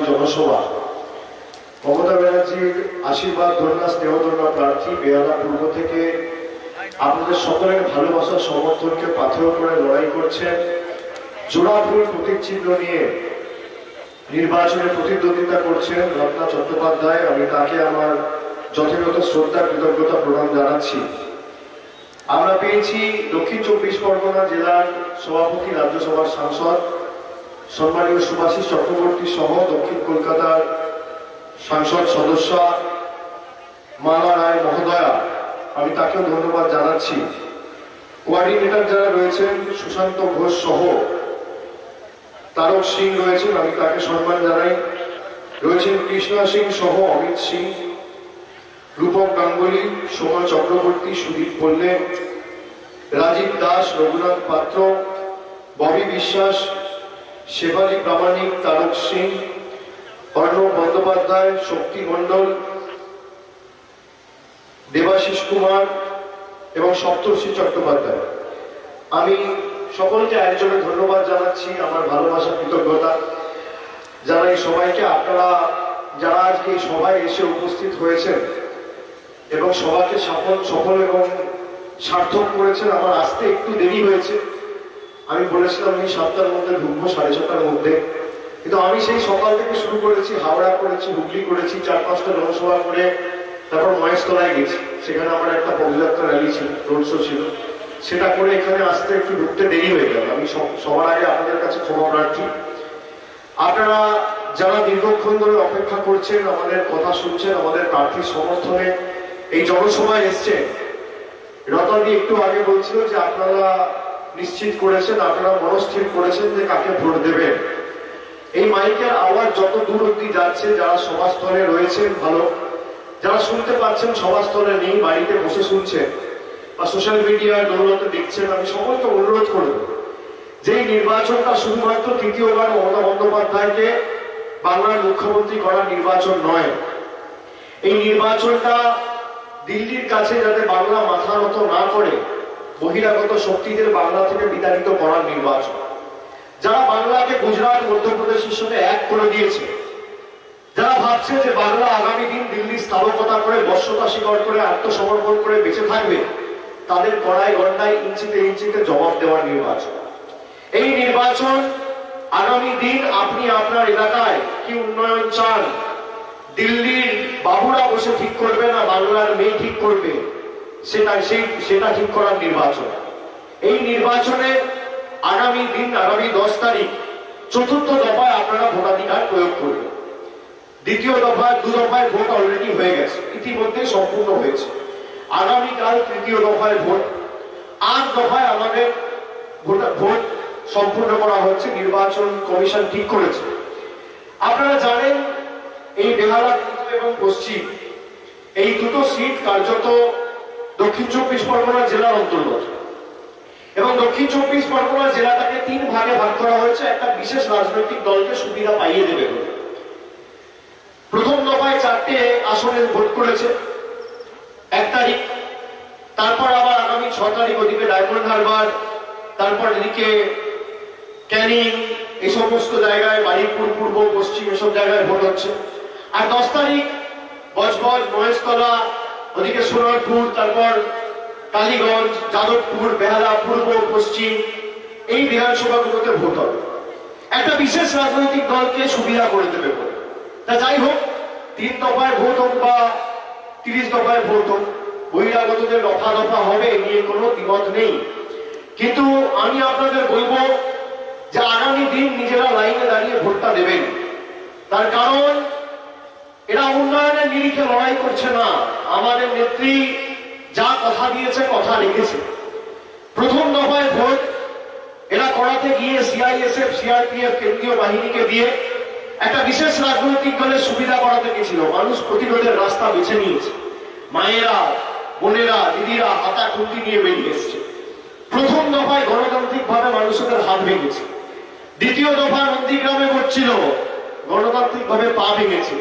জনসভা মমতা ব্যানার্জির আশীর্বাদ ধন্যা স্নেহধন্যা প্রার্থী বেহালা পূর্ব থেকে আপনাদের সকলের ভালোবাসা সমর্থনকে পাথেয় করে লড়াই করছেন। জোড়াফুল প্রতীক চিহ্ন নিয়ে নির্বাচনে প্রতিদ্বন্দ্বিতা করছেন রত্না চট্টোপাধ্যায়। আমি তাকে আমার যথাযথ শ্রদ্ধা কৃতজ্ঞতা প্রদান জানাচ্ছি। আমরা পেয়েছি দক্ষিণ 24 পরগনা জেলার সভাপতি, রাজ্যসভার সাংসদ সম্মানীয় সুভাষিস চক্রবর্তী সহ দক্ষিণ কলকাতার সাংসদ সদস্য মালা রায় মহোদয়া, আমি তাকেও ধন্যবাদ জানাচ্ছি। কোঅর্ডিনেটর যারা রয়েছেন সুশান্ত ঘোষ সহ তারক সিং রয়েছেন, আমি তাকে সম্মান জানাই। রয়েছেন কৃষ্ণা সিং সহ অমিত সিং, রূপক গাঙ্গুলি, সোমা চক্রবর্তী, সুদীপ পল্লে, রাজীব দাস, রঘুনাথ পাত্র, ববি বিশ্বাস, শেফালি প্রামাণিক, তারক সিং, অর্ণব বন্দ্যোপাধ্যায়, শক্তি মণ্ডল, দেবাশিস কুমার এবং সপ্তর্ষি চট্টোপাধ্যায়। আমি সকলকে একজনে ধন্যবাদ জানাচ্ছি, আমার ভালোবাসা কৃতজ্ঞতা জানাই সবাইকে। আপনারা যারা আজকে এই সভায় এসে উপস্থিত হয়েছেন এবং সবাইকে সফল এবং সার্থক করেছেন। আমার আসতে একটু দেরি হয়েছে, আমি বলেছিলাম আমি 7টার মধ্যে ঢুকবো, 6:30টার মধ্যে, কিন্তু আমি সেই সকাল থেকে শুরু করেছি, হাওড়া করেছি, হুগলি করেছি, 4-5টা জনসভা করে তারপর মহেশতলায় গেছি। সেখানে আমার একটা পদযাত্রা র্যালি ছিল, রোড শো ছিল, সেটা করে এখানে আসতে একটু ঢুকতে দেরি হয়ে গেল। আমি সবার আগে আপনাদের কাছে ক্ষমা প্রার্থী। আপনারা যারা দীর্ঘক্ষণ ধরে অপেক্ষা করছেন, আমাদের কথা শুনছেন, আমাদের প্রার্থীর সমর্থনে এই জনসভায় এসছেন, রতনদি একটু আগে বলছিল যে আপনারা নিশ্চিত করেছেন, আপনারা মনস্থির করেছেন যে কাকে ভোট দেবেন। এই মাইকের আওয়াজ যত দূর অব্দি যাচ্ছে, যারা সভাস্থলে রয়েছেন ভালো, যারা শুনতে পাচ্ছেন সভাস্থলে নেই, বাড়িতে বসে শুনছেন বা সোশ্যাল মিডিয়ার দৌলতে দেখছেন, আমি সকলকে অনুরোধ করব যে এই নির্বাচনটা শুধুমাত্র তৃতীয়বার মমতা বন্দ্যোপাধ্যায়কে বাংলার মুখ্যমন্ত্রী করার নির্বাচন নয়। এই নির্বাচনটা দিল্লির কাছে যাতে বাংলা মাথা নত না করে বহিরাগত শক্তিদের বাংলা থেকে বিতাড়িত করার নির্বাচন। যারা বাংলাকে গুজরাট, মধ্যপ্রদেশের সঙ্গে এক করে দিয়েছে, যারা ভাবছে যে বাংলা আগামী দিন দিল্লির স্থাবকতা করে, বর্ষতা স্বীকার করে, আত্মসমর্পণ করে বেঁচে থাকবে, তাদের কড়াই গন্ডায় ইঞ্চিতে ইঞ্চিতে জবাব দেওয়ার নির্বাচন। এই নির্বাচন আগামী দিন আপনি আপনার এলাকায় কি উন্নয়ন চান, দিল্লির বাবুরা বসে ঠিক করবে না বাংলার মেয়ে ঠিক করবে, সেটা ঠিক করার নির্বাচন। এই নির্বাচনে আগামী দিন, আগামী 10 তারিখ 4র্থ দফায় আপনারা ভোটাধিকার প্রয়োগ করবেন। দ্বিতীয় দফায় 2 দফায় ভোট অলরেডি হয়ে গেছে, ইতিমধ্যে সম্পূর্ণ হয়েছে। আগামীকাল 3য় দফায় ভোট, 8 দফায় আমাদের ভোট সম্পূর্ণ করা হচ্ছে, নির্বাচন কমিশন ঠিক করেছে। আপনারা জানেন এই বেহালা এবং পশ্চিম এই দুটো সিট কার্যত দক্ষিণ 24 পরগনা জেলার অন্তর্গত, এবং দক্ষিণ 24 পরগনা জেলাটাকে 3 ভাগে ভাগ করা হয়েছে একটা বিশেষ রাজনৈতিক দলকে সুবিধা পাইয়ে দেবে বলে। প্রথম দফায় 4টে আসনে ভোট করেছে 1 তারিখ, তারপর আবার আগামী 6 তারিখ ওদিকে ডায়মন্ড হারবার, তারপর এদিকে ক্যানিং, এই সমস্ত জায়গায় বারুইপুর পূর্ব, পশ্চিম এসব জায়গায় ভোট হচ্ছে। আর 10 তারিখ বজবজ, মহেশতলা, ওদিকে সোনারপুর, তারপর কালীগঞ্জ, যাদবপুর, বেহালা পূর্ব, পশ্চিম, এই বিধানসভাগুলোতে ভোট হবে। একটা বিশেষ রাজনৈতিক দলকে সুবিধা করে দেবে বলে। তা যাই হোক, 3 দফায় ভোট হোক বা 30 দফায় ভোট হোক, বহিরাগতদের দফা দফা হবে, এ নিয়ে কোনো দ্বিমত নেই। কিন্তু আমি আপনাদের বলবো যে আগামী দিন নিজেরা লাইনে দাঁড়িয়ে ভোটটা দেবেন। তার কারণ এরা উন্নয়নের নিরিখে লড়াই করছে না। আমাদের নেত্রী যা কথা দিয়েছে, কথা রেখেছে। প্রথম দফায় ভোট এরা করাতে গিয়ে সিআইএসএফ, সিআরপিএফ, কেন্দ্রীয় বাহিনীকে দিয়ে একটা বিশেষ রাজনৈতিক দলের সুবিধা করাতে গেছিল। মানুষ প্রতিরোধের রাস্তা বেছে নিয়েছে, মায়েরা, বোনেরা, দিদিরা হাতা খুন্তি নিয়ে বেরিয়ে এসছে। প্রথম দফায় গণতান্ত্রিক ভাবে মানুষের হাত ভেঙেছে। দ্বিতীয় দফা নন্দীগ্রামে ভোট ছিল, গণতান্ত্রিক ভাবে পা ভেঙেছে।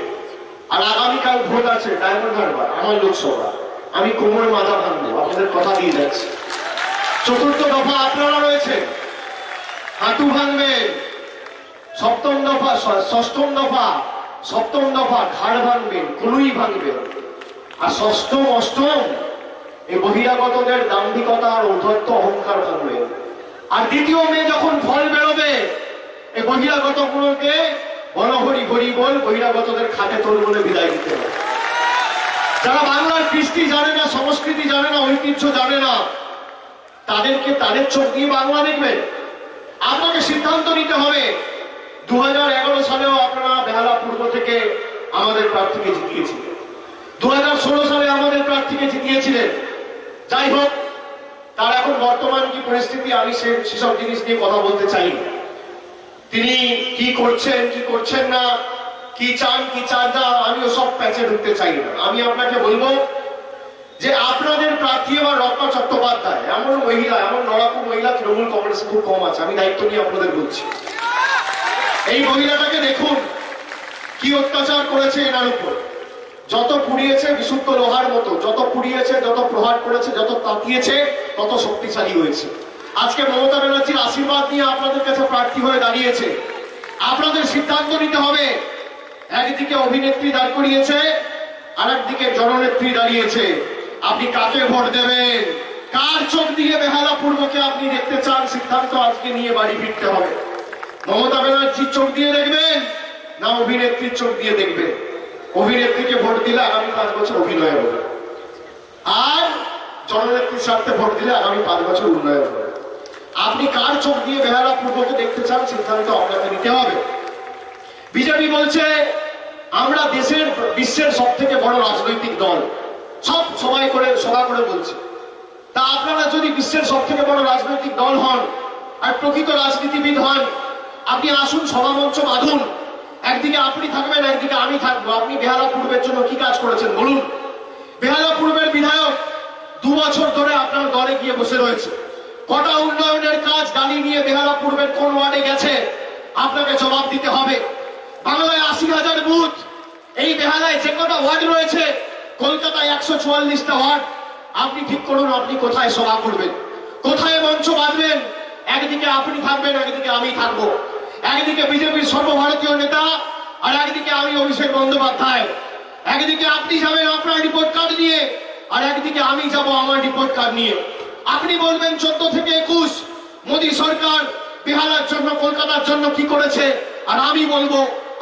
আর আগামীকাল ভোট আছে ডায়মন্ড হারবার, আমার লোকসভা, আমি কোমরে মাজা ভাঙবো, আপনাদের কথা দিয়ে যাচ্ছি। 4র্থ দফা আপনারা রয়েছে, হাঁটু ভাঙবেন। 7ম দফা, 6ম দফা সপ্তম দফা ঘাড় ভাঙবেন, কনুই ভাঙবেন। আর ষষ্ঠম অষ্টম এই বহিরাগতদের দাম্ভিকতা আর ঔদ্ধত্য অহংকার ভাঙবেন। আর দ্বিতীয় মে যখন ফল বেরোবে এই বহিরাগত গুলোকে বনহরি হরি বল বহিরাগতদের খাতে তোল বলে বিদায় দিতে হবে। যারা বাংলার কৃষ্টি জানে না, সংস্কৃতি জানে না, ঐতিহ্য জানে না, তাদেরকে তাদের চোখ দিয়ে বাংলা দেখবেন। আপনাকে সিদ্ধান্ত নিতে হবে। 2011 সালেও আপনারা বেহালা পূর্ব থেকে আমাদের প্রার্থীকে জিতিয়েছিলেন, 2016 সালে আমাদের প্রার্থীকে জিতিয়েছিলেন। যাই হোক, তার এখন বর্তমান কি পরিস্থিতি আমি সেসব জিনিস নিয়ে কথা বলতে চাই না। তিনি কি করছেন কি করছেন না, কি চান কি চান না, আমি ওসব প্যাচে ঢুকতে চাই না। আমি আপনাকে বলবো যে আপনাদের প্রার্থী আমার রত্না চট্টোপাধ্যায়, এমন মহিলা, এমন লড়াকু মহিলা তৃণমূল কংগ্রেসে খুব কম আছে। আমি দায়িত্ব নিয়ে আপনাদের বলছি, এই মহিলাটাকে দেখুন কি অত্যাচার করেছে এনার উপর। যত পুড়িয়েছে বিশুদ্ধ লোহার মতো, যত পুড়িয়েছে, যত প্রহার করেছে, যত তাকিয়েছে, তত শক্তিশালী হয়েছে। আজকে মমতা ব্যানার্জির আশীর্বাদ নিয়ে আপনাদের কাছে প্রার্থী হয়ে দাঁড়িয়েছে। আপনাদের সিদ্ধান্ত নিতে হবে। একদিকে অভিনেত্রী দাঁড় করিয়েছে, আর একদিকে জননেত্রী দাঁড়িয়েছে। আপনি কাকে ভোট দেবেন, কার চোখ দিয়ে বেহালা পূর্বকে আপনি দেখতে চান, সিদ্ধান্ত আজকে নিয়ে বাড়ি ফিরতে হবে। মমতা ব্যানার্জির চোখ দিয়ে দেখবেন না অভিনেত্রীর চোখ দিয়ে দেখবেন? অভিনেত্রীকে ভোট দিলে আগামী 5 বছর অভিনয় হবে, আর জননেত্রীর স্বার্থে ভোট দিলে আগামী 5 বছর উন্নয়ন হবে। আপনি কার চোখ দিয়ে বেহালা পূর্বকে দেখতে চান, সিদ্ধান্ত আপনাকে নিতে হবে। বিজেপি বলছে আমরা বিশ্বের সব থেকে বড় রাজনৈতিক দল, সবাই করে সভা করে বলছে। তা আপনারা যদি বিশ্বের সব থেকে বড় রাজনৈতিক দল হন আর প্রকৃত রাজনীতিবিদ হন, আপনি আসুন, সভামঞ্চ বাঁধুন। একদিকে আপনি থাকবেন, একদিকে আমি থাকবো। আপনি বেহালা পূর্বের জন্য কি কাজ করেছেন বলুন? বেহালা পূর্বের বিধায়ক 2 বছর ধরে আপনার দলে গিয়ে বসে রয়েছে। কটা উন্নয়নের কাজ গাড়ি নিয়ে বেহালা পূর্বের কোন ওয়ার্ডে গেছে আপনাকে জবাব দিতে হবে। বাংলায় 80,000 বুথ, এই বেহালায় যে কটা ওয়ার্ড রয়েছে, কলকাতায় 144টা ওয়ার্ড। আপনি ঠিক করুন আপনি কোথায় সভা করবেন, কোথায় মঞ্চ বাঁধবেন। একদিকে আপনি থাকবেন, একদিকে আমি থাকবো। একদিকে বিজেপির সর্বভারতীয় নেতা, আর একদিকে আমি অভিষেক বন্দ্যোপাধ্যায়। একদিকে আপনি যাবেন আপনার রিপোর্ট কার্ড নিয়ে, আর একদিকে আমি যাব আমার রিপোর্ট কার্ড নিয়ে। আপনি বলবেন 14 থেকে 21 মোদী সরকার বেহালার জন্য, কলকাতার জন্য কি করেছে, আর আমি বলবো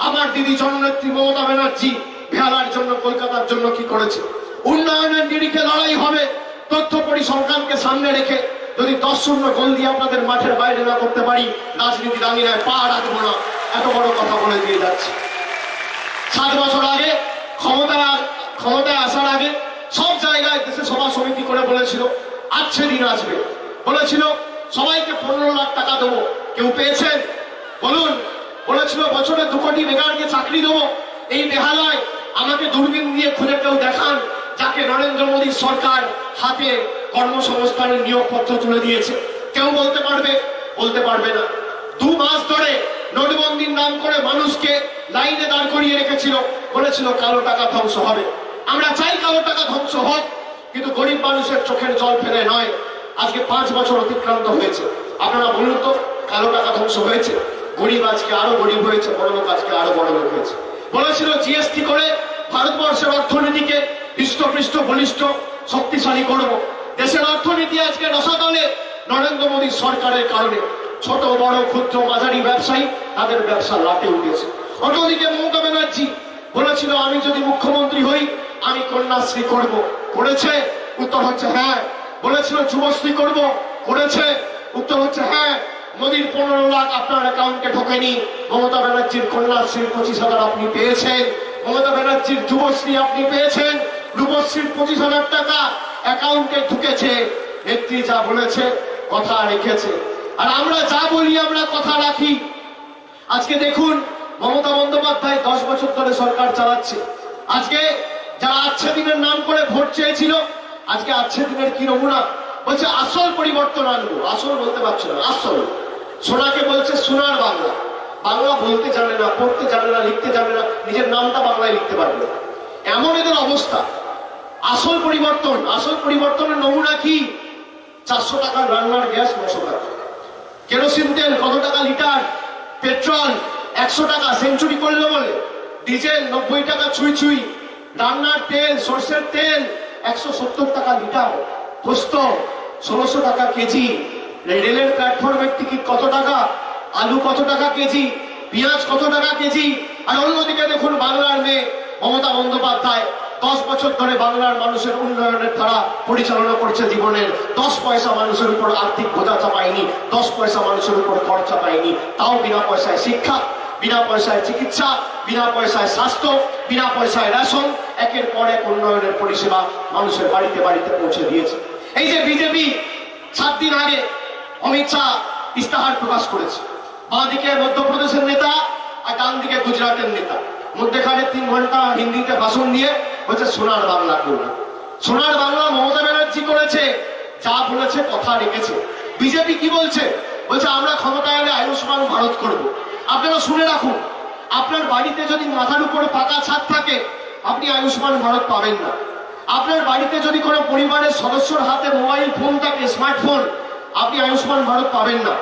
আমার দিদি জননেত্রী মমতা ব্যানার্জি বেহালার জন্য, কলকাতার জন্য কি করেছে। উন্নয়নের নিরিখে লড়াই হবে। তথ্য পরিসংখ্যানকে সামনে রেখে যদি 10-0 গোল দিয়ে আপনাদের মাঠের বাইরে না করতে পারি, রাজনীতি দাঁড়িয়ে পা রাখবো না, এত বড় কথা বলে দিয়ে যাচ্ছে। 7 বছর আগে ক্ষমতায় আসার আগে সব জায়গায় দেশে সভা সমিতি করে বলেছিল আচ্ছে দিন আসবে, বলেছিল সবাইকে 15 লাখ টাকা দেবো। কেউ পেয়েছেন বলুন? বলেছিল বছরে 2 কোটি বেকারকে চাকরি দেবো। এই বেহালায় আমাকে দূরবীন দিয়ে খুঁজে কেউ দেখান যাকে নরেন্দ্র মোদীর সরকার হাতে কর্মসংস্থানের নিয়োগপত্র তুলে দিয়েছে। কেউ বলতে পারবে? বলতে পারবে না। 2 মাস ধরে নোটবন্দির নাম করে মানুষকে লাইনে দাঁড় করিয়ে রেখেছিল, বলেছিল কালো টাকা ধ্বংস হবে। আমরা চাই কালো টাকা ধ্বংস হোক, কিন্তু গরিব মানুষের চোখের জল ফেলে নয়। আজকে 5 বছর অতিক্রান্ত হয়েছে। আপনারা বলুন তো, কালো টাকা ধ্বংস হয়েছে? গরিব আজকে আরো গরিব হয়েছে, বড়লোক আজকে আরো বড়লোক হয়েছে। বলেছিল জিএসটি করে ভারতবর্ষের অর্থনীতিকে হৃষ্টপৃষ্ট বলিষ্ঠ শক্তিশালী করব। দেশের অর্থনীতি আজকে রসাতলে নরেন্দ্র মোদীর সরকারের কারণে। ছোট বড় ক্ষুদ্র মাঝারি ব্যবসায়ী, তাদের ব্যবসা লাটে উঠেছে। অন্যদিকে মমতা ব্যানার্জি বলেছিল আমি যদি মুখ্যমন্ত্রী হই আমি কন্যাশ্রী করব। করেছে? উত্তর হচ্ছে হ্যাঁ। বলেছিল যুবশ্রী করব। করেছে? উত্তর হচ্ছে হ্যাঁ। মোদীর 15 লাখ আপনার অ্যাকাউন্টে ঢোকেনি, মমতা ব্যানার্জির কন্যাশ্রীর 25,000 আপনি পেয়েছেন। মমতা ব্যানার্জির যুবশ্রী আপনি পেয়েছেন। রূপশ্রীর 25,000 টাকা অ্যাকাউন্টে ঢুকেছে। নেত্রী যা বলেছে কথা রেখেছে, আর আমরা যা বলি আমরা কথা রাখি। আজকে দেখুন মমতা বন্দ্যোপাধ্যায় 10 বছর ধরে সরকার চালাচ্ছে। আজকে যারা আচ্ছে দিনের নাম করে ভোট চেয়েছিল, আজকে আচ্ছে দিনের কি নমুনা? বলছে আসল পরিবর্তন আনবো। আসল বলতে পারছে না, আসল। সোনাকে বলছে সোনার বাংলা। বাংলা বলতে জানে না, পড়তে জানে না, লিখতে জানে না, নিজের নামটা বাংলায় লিখতে পারবে না, এমন এদের অবস্থা। আসল পরিবর্তন, আসল পরিবর্তনের নমুনা কি? 400 টাকার রান্নার গ্যাস 900 টাকা, কেরোসিন তেল কত টাকা লিটার, পেট্রোল 100 টাকা, সেঞ্চুরি করলো বলে ডিজেল 90 টাকা ছুঁই ছুঁই, রান্নার তেল সর্ষের তেল 170 টাকা লিটার, পোস্ত 1600 টাকা কেজি, রেলের প্ল্যাটফর্মের টিকিট কত টাকা, আলু কত টাকা কেজি, পেঁয়াজ কত টাকা কেজি। আর অন্যদিকে দেখুন বাংলার মেয়ে মমতা বন্দ্যোপাধ্যায় 10 বছর ধরে বাংলার মানুষের উন্নয়নের ধারা পরিচালনা করছে জীবনের। 10 পয়সা মানুষের উপর আর্থিক বোঝা চাপায়নি, 10 পয়সা মানুষের উপর খরচা পায়নি, তাও বিনা পয়সায় শিক্ষা, বিনা পয়সায় চিকিৎসা, বিনা পয়সায় স্বাস্থ্য, বিনা পয়সায় রেশন, একের পর এক উন্নয়নের পরিষেবা মানুষের বাড়িতে বাড়িতে পৌঁছে দিয়েছে। এই যে বিজেপি 7 দিন আগে অমিত শাহ ইস্তাহার প্রকাশ করেছে, বাঁ দিকে মধ্যপ্রদেশের নেতা আর ডান দিকে গুজরাটের নেতা, মধ্যেখানে 3 ঘন্টা হিন্দিতে ভাষণ দিয়ে বলছে সোনার বাংলা করবো। সোনার বাংলা মমতা ব্যানার্জি করেছে, যা বলেছে কথা রেখেছে। বিজেপি কি বলছে? বলছে আমরা ক্ষমতায় এলে আয়ুষ্মান ভারত করব। আপনারা শুনে রাখুন, আপনার বাড়িতে যদি মাথার উপরে পাকা ছাদ থাকে আপনি আয়ুষ্মান ভারত পাবেন না। আপনার বাড়িতে যদি কোনো পরিবারের সদস্যর হাতে মোবাইল ফোন থাকে, স্মার্টফোন, আপনি আয়ুষ্মান ভারত পাবেন না।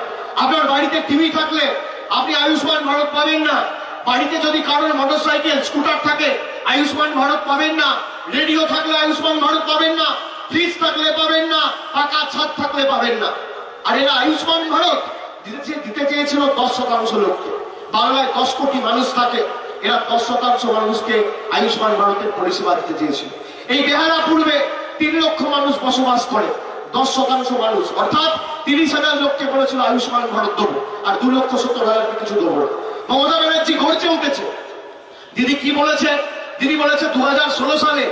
আপনার বাড়িতে টিভি থাকলে আপনি আয়ুষ্মান ভারত পাবেন না। বাড়িতে যদি কারোর মোটরসাইকেল স্কুটার থাকে আয়ুষ্মান ভারত পাবেন না। রেডিও থাকলে আয়ুষ্মান ভারত পাবেন না, ফ্রিজ থাকলে পাবেন না, পাকা ছাদ থাকলে পাবেন না। আর এরা আয়ুষ্মান ভারত দিতে চেয়েছিল 10% লোককে। বাংলায় 10 কোটি মানুষ থাকে, এরা 10% মানুষকে আয়ুষ্মান ভারতের পরিষেবা দিতে চেয়েছিল। এই বেহারা পূর্বে 3 লক্ষ মানুষ বসবাস করে, 10% মানুষ অর্থাৎ 30,000 লোককে বলেছিল আয়ুষ্মান ভারত দেবো, আর 2,70,000 কিছু দেবো। মমতা ব্যানার্জি গর্জে উঠেছে। দিদি কি বলেছে? দিদি বলেছে 2016 সালে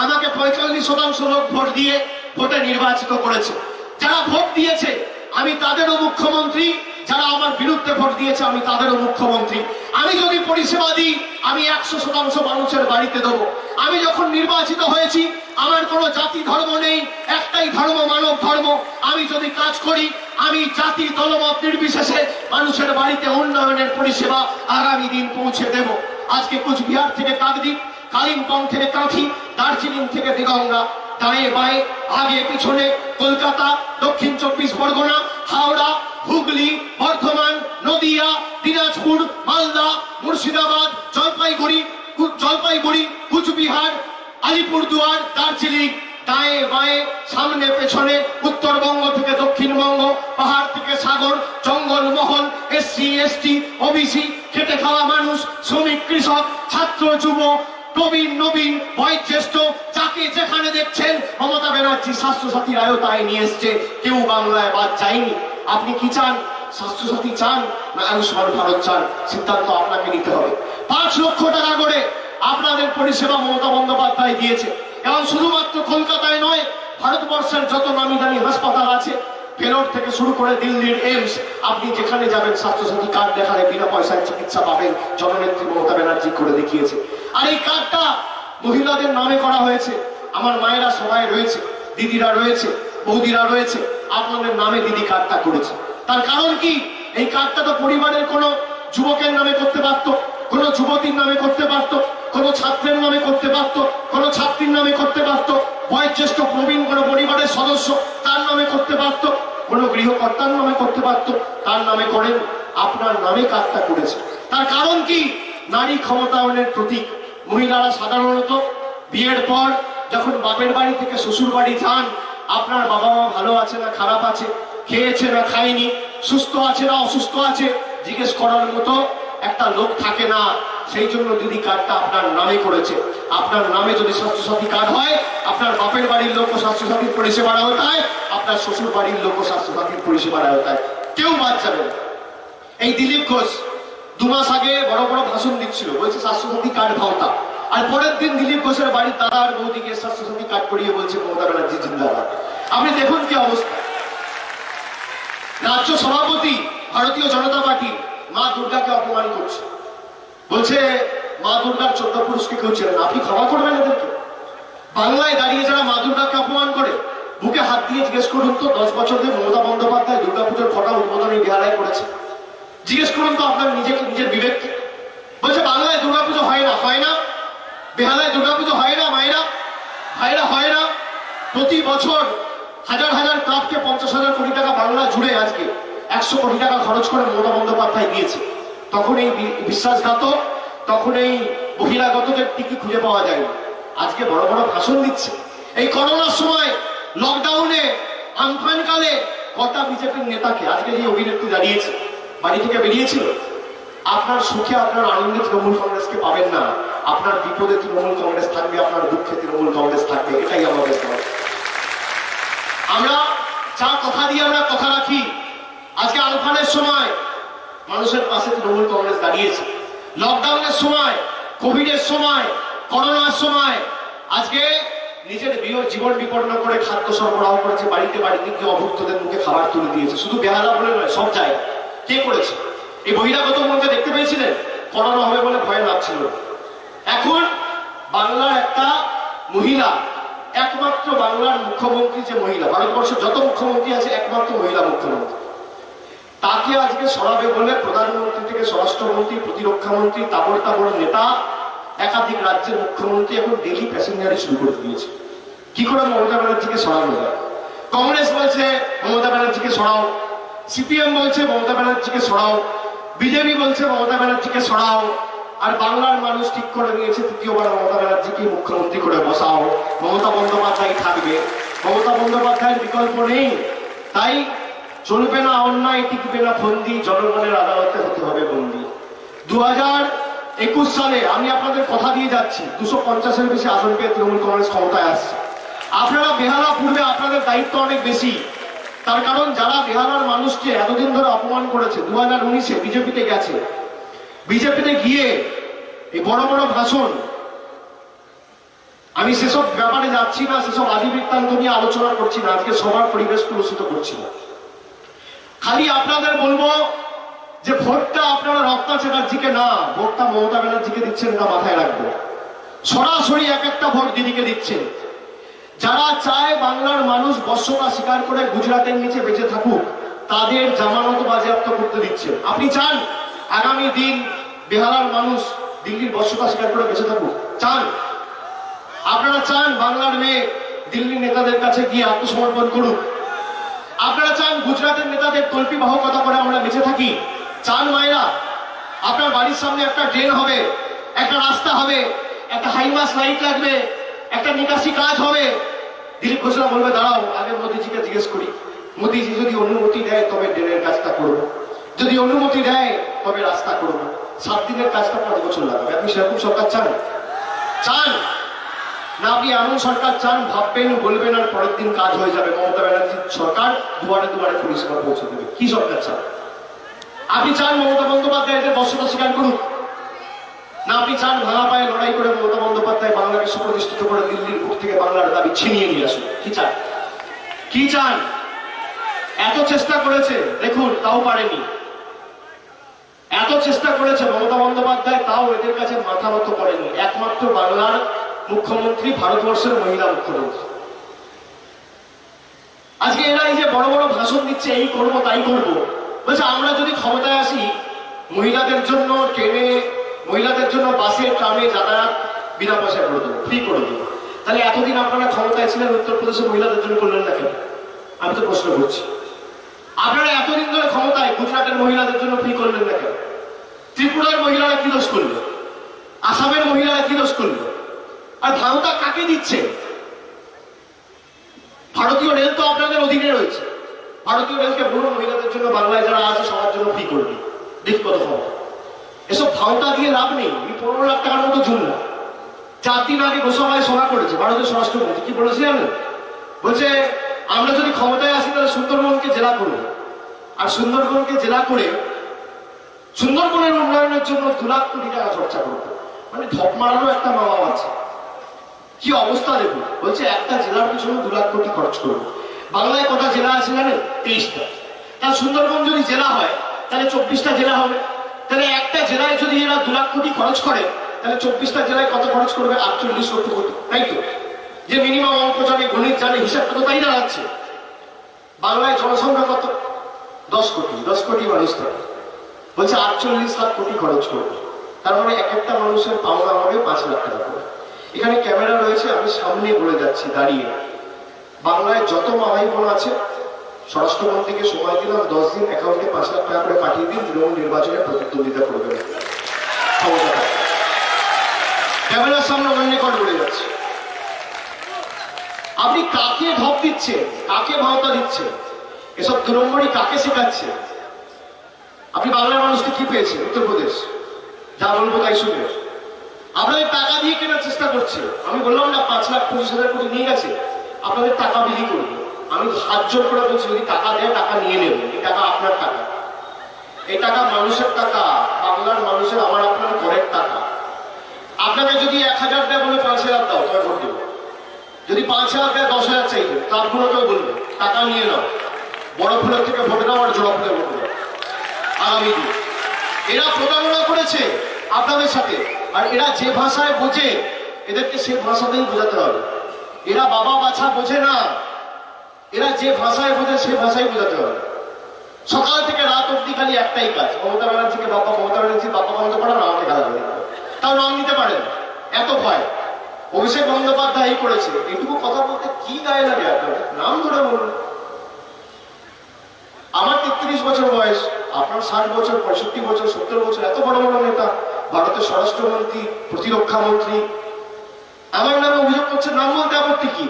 আমাকে 45% লোক ভোট দিয়ে ভোটে নির্বাচিত করেছে। যারা ভোট দিয়েছে আমি তাদেরও মুখ্যমন্ত্রী, যারা আমার বিরুদ্ধে ভোট দিয়েছে আমি তাদেরও মুখ্যমন্ত্রী। আমি যদি পরিষেবা দিই আমি 100% মানুষের বাড়িতে দেবো। আমি যখন নির্বাচিত হয়েছি আমার কোনো জাতি ধর্ম নেই, একটাই ধর্ম মানব ধর্ম। আমি যদি কাজ করি আমি জাতি দলমত নির্বিশেষে মানুষের বাড়িতে উন্নয়নের পরিষেবা আগামী দিন পৌঁছে দেব। আজকে কুচবিহার থেকে কাকদ্বীপ, কালিম্পং থেকে কাঁথি, দার্জিলিং থেকে দিগঙ্গা, দাঁয়ে বাঁয়ে আগে পিছনে কলকাতা, দক্ষিণ 24 পরগনা, হাওড়া, হুগলি, বর্ধমান, নদিয়া, দিনাজপুর, মালদা, মুর্শিদাবাদ, জলপাইগুড়ি, কুচবিহার, আলিপুরদুয়ার, দার্জিলিং, দাঁয়ে বাঁয়ে সামনে পেছনে, উত্তরবঙ্গ থেকে দক্ষিণবঙ্গ, পাহাড় থেকে সাগর, জঙ্গল মহল, SC ST OBC, খেটে খাওয়া মানুষ, শ্রমিক কৃষক, ছাত্র যুব, প্রবীণ নবীন, বয়োজ্যেষ্ঠ, যাকে যেখানে দেখছেন মমতা ব্যানার্জি স্বাস্থ্যসাথীর আওতায় নিয়ে এসছে। কেউ বাংলায় বাদ যায়নি। আপনি কি চান? স্বাস্থ্যসাথী চান না আয়ুষ্মান ভারত চান? সিদ্ধান্ত আপনাকে নিতে হবে। 5 লক্ষ টাকা করে আপনাদের পরিষেবা মমতা বন্দ্যোপাধ্যায় দিয়েছে, এবং শুধুমাত্র কলকাতায় নয়, ভারতবর্ষের যত নামি দামি হাসপাতাল আছে, ভেলোর থেকে শুরু করে দিল্লির এইমস, আপনি যেখানে যাবেন স্বাস্থ্যসাথী কার্ড দেখালে বিনা পয়সায় চিকিৎসা পাবেন। জননেত্রী মমতা ব্যানার্জি করে দেখিয়েছে। আর এই কার্ডটা মহিলাদের নামে করা হয়েছে। আমার মায়েরা সবাই রয়েছে, দিদিরা রয়েছে, বৌদিরা রয়েছে, আপনাদের নামে দিদি কার্ডটা করেছে। তার কারণ কি? এই কার্ডটা তো পরিবারের কোনো যুবকের নামে করতে পারত, কোনো যুবতীর নামে করতে পারত, কোনো ছাত্রের নামে করতে পারত, কোনো ছাত্রীর নামে করতে পারত, বয়োজ্যেষ্ঠ প্রবীণ কোনো পরিবারের সদস্য তার নামে করতে পারত, কোনো গৃহকর্তার নামে করতে পারত, তার নামে করেন। আপনার নামে কার্ডটা করেছে। তার কারণ কি? নারী ক্ষমতায়নের প্রতীক। মহিলারা সাধারণত বিয়ের পর যখন বাপের বাড়ি থেকে শ্বশুর বাড়ি যান, আপনার বাবা মা ভালো আছে না খারাপ আছে, খেয়েছে না খায়নি, সুস্থ আছে না অসুস্থ আছে, জিজ্ঞেস করার মতো একটা লোক থাকে না। সেই জন্য দিদি কার্ডটা আপনার নামে করেছে। আপনার নামে যদি স্বাস্থ্যসাথী কার্ড হয়, আপনার বাপের বাড়ির লোক স্বাস্থ্যসাথীর পরিষেবার আওতায়, আপনার শ্বশুর বাড়ির লোক স্বাস্থ্যসাথীর পরিষেবার আওতায়, কেউ বাদ যাবে না। এই দিলীপ ঘোষ 2 মাস আগে বড় বড় ভাষণ দিচ্ছিল, বলছে স্বাস্থ্যসাথী কার্ড ভাওতা। আর পরের দিন দিলীপ ঘোষের বাড়ির দাদা আর বৌদিকে স্বাস্থ্যসাথী কার্ড করিয়ে বলছে মমতা ব্যানার্জি জিন্দাবাদ। আপনি দেখুন কি অবস্থা। রাজ্য সভাপতি ভারতীয় জনতা পার্টি মা দুর্গাকে অপমান করছে, বলছে মা দুর্গার 14 পুরুষকে কেউ চেনে না। আপনি ক্ষমা করবেন এদেরকে? বাংলায় দাঁড়িয়ে যারা মা দুর্গাকে অপমান করে, বুকে হাত দিয়ে জিজ্ঞেস করুন তো 10 বছর ধরে মমতা বন্দ্যোপাধ্যায় দুর্গাপুজোর কটা উদ্বোধনী বেহালায় করেছে? জিজ্ঞেস করুন তো আপনার নিজের বিবেককে। বলছে বাংলায় দুর্গাপুজো হয় না, হয় না, বেহালায় দুর্গাপুজো হয় না, মায়েরা ভাইরা হয় না। প্রতি বছর হাজার হাজার ক্লাবকে 50,000 কোটি টাকা বাংলা জুড়ে আজকে 100 কোটি টাকা খরচ করে মমতা বন্দ্যোপাধ্যায় দিয়েছে। তখন এই বিশ্বাসঘাতক, তখন এই বহিরাগতদের টিকি খুঁজে পাওয়া যায় না। আজকে বড় বড় ভাষণ দিচ্ছে। এই করোনার সময় লকডাউনে আমফানকালে কটা বিজেপির নেতাকে আজকে যে অভিনেত্রী দাঁড়িয়েছে বাড়ি থেকে বেরিয়েছিল, আপনার সুখে আপনার আনন্দে তৃণমূল কংগ্রেসকে পাবেন না, আপনার বিপদে তৃণমূল কংগ্রেস থাকবে, আপনার দুঃখে তৃণমূল কংগ্রেস থাকবে। এটাই আমাদের দল। আমরা যা কথা দিয়ে আমরা কথা রাখি। আজকে আমফানের সময় মানুষের পাশে তৃণমূল কংগ্রেস দাঁড়িয়েছে। লকডাউনের সময়, কোভিডের সময়, করোনার সময় আজকে নিজের জীবন বিপন্ন করে খাদ্য সরবরাহ করেছে, বাড়িতে বাড়িতে গিয়ে অভুক্তদের মুখে খাবার তুলে দিয়েছে। শুধু বেহালা বলে নয়, সব জায়গায়। কে করেছে? এই বহিরাগত মনকে দেখতে পেয়েছিলেন? করোনা হবে বলে ভয় লাগছিল। এখন বাংলার একটা মহিলা, একমাত্র বাংলার মুখ্যমন্ত্রী যে মহিলা, ভারতবর্ষের যত মুখ্যমন্ত্রী আছে একমাত্র মহিলা মুখ্যমন্ত্রী, তাকে আজকে সরাবে বলে প্রধানমন্ত্রী থেকে স্বরাষ্ট্রমন্ত্রী, প্রতিরক্ষা মন্ত্রী, তাবড় তাবড় নেতা, একাধিক রাজ্যের মুখ্যমন্ত্রী এখন ডেলি প্যাসেঞ্জারই শুরু করে দিয়েছে। কি করে মমতা ব্যানার্জিকে সরানো যায়? কংগ্রেস বলছে মমতা ব্যানার্জিকে সরাও, সিপিএম বলছে মমতা ব্যানার্জিকে সরাও, বিজেপি বলছে মমতা ব্যানার্জিকে সরাও, আর বাংলার মানুষ ঠিক করে নিয়েছে তৃতীয়বার মমতা ব্যানার্জিকে মুখ্যমন্ত্রী করে বসাও। মমতা বন্দ্যোপাধ্যায় থাকবে, মমতা বন্দ্যোপাধ্যায়ের বিকল্প নেই। তাই চলবে না অন্যায়, টিকবে না ফন্দি, জনগণের আদালতে হতে হবে বন্দী। 2021 সালে আমি আপনাদের কথা দিয়ে যাচ্ছি, 250-এর বেশি আসন পেয়ে তৃণমূল কংগ্রেস ক্ষমতায় আসছে। আপনারা বেহালা পূর্বে আপনাদের দায়িত্ব অনেক বেশি। তার কারণ যারা বেহালার মানুষকে এতদিন ধরে অপমান করেছে, 2019-এ বিজেপিতে গেছে, বিজেপিতে গিয়ে এই বড় বড় ভাষণ, আমি সেসব ব্যাপারে যাচ্ছি না, সেসব আদি বৃত্তান্ত নিয়ে আলোচনা করছি না, আজকে সবার পরিবেশ কলুষিত করছি না। খালি আপনাদের বলবো যে ভোটটা আপনারা রত্না চ্যাটার্জিকে না, ভোটটা মমতা ব্যানার্জিকে দিচ্ছেন, এটা মাথায় রাখবো। সরাসরি এক একটা ভোট দিদিকে দিচ্ছেন। যারা চায় বাংলার মানুষ বর্ষতা স্বীকার করে গুজরাটের নিচে বেঁচে থাকুক, তাদের জামানত বাজেয়াপ্ত করতে দিচ্ছেন। আপনি চান আগামী দিন বেহালার মানুষ দিল্লির বর্ষতা স্বীকার করে বেঁচে থাকুক? চান? আপনারা চান বাংলার মেয়ে দিল্লি নেতাদের কাছে গিয়ে আত্মসমর্পণ করুক? আপনারা চান গুজরাটের নেতাদের তল্পি বাহকতা করে আমরা বেঁচে থাকি? চান মায়েরা? আপনার বাড়ির সামনে একটা ড্রেন হবে, একটা রাস্তা হবে, একটা হাইমাস লাইট লাগবে, একটা নিকাশি কাজ হবে, দিলীপ ঘোষরা বলবে দাঁড়াও আগে মোদিজিকে জিজ্ঞেস করি, মোদিজি যদি অনুমতি দেয় তবে ড্রেনের কাজটা করবো, যদি অনুমতি দেয় তবে রাস্তা করবো। 7 দিনের কাজটা 5 বছর লাগবে। আপনি সেরকম সরকার চান? চান না আপনি এমন সরকার চান ভাববেন, বলবেন, আর পরের দিন কাজ হয়ে যাবে? মমতা ব্যানার্জির সরকার দুয়ারে দুয়ারে পরিষেবা পৌঁছে দেবে। কি সরকার চান? আপনি চান মমতা বন্দ্যোপাধ্যায় এদের বর্ষতা স্বীকার করুক? না আপনি চান ভাঙা পায়ে লড়াই করে মমতা বন্দ্যোপাধ্যায় বাংলাকে সুপ্রতিষ্ঠিত করে দিল্লির বুক থেকে বাংলার দাবি ছিনিয়ে নিয়ে আসুন? কি চান? কি চান? এত চেষ্টা করেছে দেখুন, তাও পারেনি। এত চেষ্টা করেছে মমতা বন্দ্যোপাধ্যায়, তাও এদের কাছে মাথা নত করেনি। একমাত্র বাংলার মুখ্যমন্ত্রী, ভারতবর্ষের মহিলা মুখ্যমন্ত্রী। আজকে এরা এই যে বড় বড় ভাষণ দিচ্ছে, এই করব তাই করব, বলছে আমরা যদি ক্ষমতায় আসি মহিলাদের জন্য ট্রেনে, মহিলাদের জন্য বাসে, ট্রামে যাতায়াত বিনা পয়সায় করে দেবো, ফ্রি করে দেবো। তাহলে এতদিন আপনারা ক্ষমতায় ছিলেন, উত্তরপ্রদেশে মহিলাদের জন্য করলেন না কেন? আমি তো প্রশ্ন করছি। আপনারা এতদিন ধরে ক্ষমতায়, গুজরাটের মহিলাদের জন্য ফ্রি করলেন না কেন? ত্রিপুরার মহিলারা কি দোষ করলো? আসামের মহিলারা কি দোষ করলো? আর ভারতটা কাকে দিচ্ছে? ভারতীয় রেল তো আপনাদের অধীনে রয়েছে। ভারতীয় রেলকে বলুন মহিলাদের জন্য বাংলায় যারা আছে সবার জন্য ফ্রি করবে, দেখি কত ক্ষমতা। এসব ভাওতা দিয়ে লাভ নেই। 15 লাখ টাকার মতো ঝুলনা। 4 দিন আগে গোসাবায় সভা করেছে ভারতের স্বরাষ্ট্রমন্ত্রী, কি বলেছে জানেন? বলছে আমরা যদি ক্ষমতায় আসি তাহলে সুন্দরবনকে জেলা করবো, আর সুন্দরবনকে জেলা করে সুন্দরবনের উন্নয়নের জন্য 2 লাখ কোটি টাকা খরচা করবো। মানে ধপ মারারও একটা মামা আছে। কি অবস্থা দেখুন। বলছে একটা জেলার পিছনে 2 লাখ কোটি খরচ করবো। বাংলায় কটা জেলা আছে জানেন? 23টা। তাহলে সুন্দরবন যদি জেলা হয় তাহলে 24টা জেলা হবে। তাহলে একটা জেলায় যদি এরা 2 লাখ কোটি খরচ করে, তাহলে 24টা জেলায় কত খরচ করবে? 48 লক্ষ কোটি, তাই তো? যে মিনিমাম অঙ্ক জানে, গণিত জানে, হিসাবটা তো তাই দাঁড়াচ্ছে। বাংলায় জনসংখ্যা কত? 10 কোটি। 10 কোটি মানুষ থাকে। বলছে 48 লাখ কোটি খরচ করবে। তার মানে এক একটা মানুষের পাওনা হবে 5 লাখ টাকা করে। এখানে ক্যামেরা রয়েছে, আমি সামনে বলে যাচ্ছি দাঁড়িয়ে, বাংলায় যত মা ভাই বোন আছে স্বরাষ্ট্রমন্ত্রীকে সময় দিলাম 10 দিন, অ্যাকাউন্টে 5 লাখ টাকা করে পাঠিয়ে দিন, তৃণমূল নির্বাচনে প্রতিদ্বন্দ্বিতা করবে। ক্যামেরার সামনে অন রেকর্ড বলে যাচ্ছে। আপনি কাকে ঢপ দিচ্ছেন, কাকে ভাওতা দিচ্ছেন, এসব দু নম্বরই কাকে শেখাচ্ছে? আপনি বাংলার মানুষকে কি পেয়েছে? উত্তরপ্রদেশ, যা বলবো তাই শুনবে। আপনাদের টাকা দিয়ে কেনার চেষ্টা করছে। আমি বললাম না 5,25,000 কোটি নিয়ে গেছে, আপনাদের টাকা বিলি করবে। আমি হাত জোর করে বলছি, যদি টাকা দেয় টাকা নিয়ে নেবেন, এই টাকা আপনার টাকা, এই টাকা মানুষের টাকা, বাংলার মানুষের, আমার আপনার ঘরের টাকা। আপনাকে যদি 1,000 দেয় বলে 5,000 দাও, তবে ভোট দেবো। যদি 5,000 দেয় 10,000 চাইবে, ক্লাবগুলোকেও বলবে টাকা নিয়ে নাও, বড় ফুলের থেকে ভোট দাও আর জোড়া ফুলে ভোট দাও। আগামী দিন এরা প্রতারণা করেছে আপনাদের সাথে, আর এরা যে ভাষায় বোঝে এদেরকে সে ভাষাতেই বোঝাতে হবে। এরা বাবা বাছা বোঝে না, এরা যে ভাষায় বোঝে সে ভাষায় বোঝাতে হবে। সকাল থেকে রাত অব্দি খালি একটাই কাজ, মমতা ব্যানার্জিকে বাপ্পা, মমতা ব্যানার্জি বাপ্পা বন্ধ করা, না আমাকে গালাগালি করা। তাও নাম নিতে পারেন, এত ভয়। অভিষেক বন্দ্যোপাধ্যায় এই করেছে, এটুকু কথা বলতে কি গায়ে লাগে আপনাদের? নাম ধরে বলুন। আমার 33 বছর বয়স, আপনার 60 বছর, 65 বছর, 70 বছর, এত বড় বড় নেতা, ভারতের স্বরাষ্ট্রমন্ত্রী, প্রতিরক্ষা মন্ত্রী, আমার নামে অভিযোগ করছে। নাম বলতে আপত্তি কি?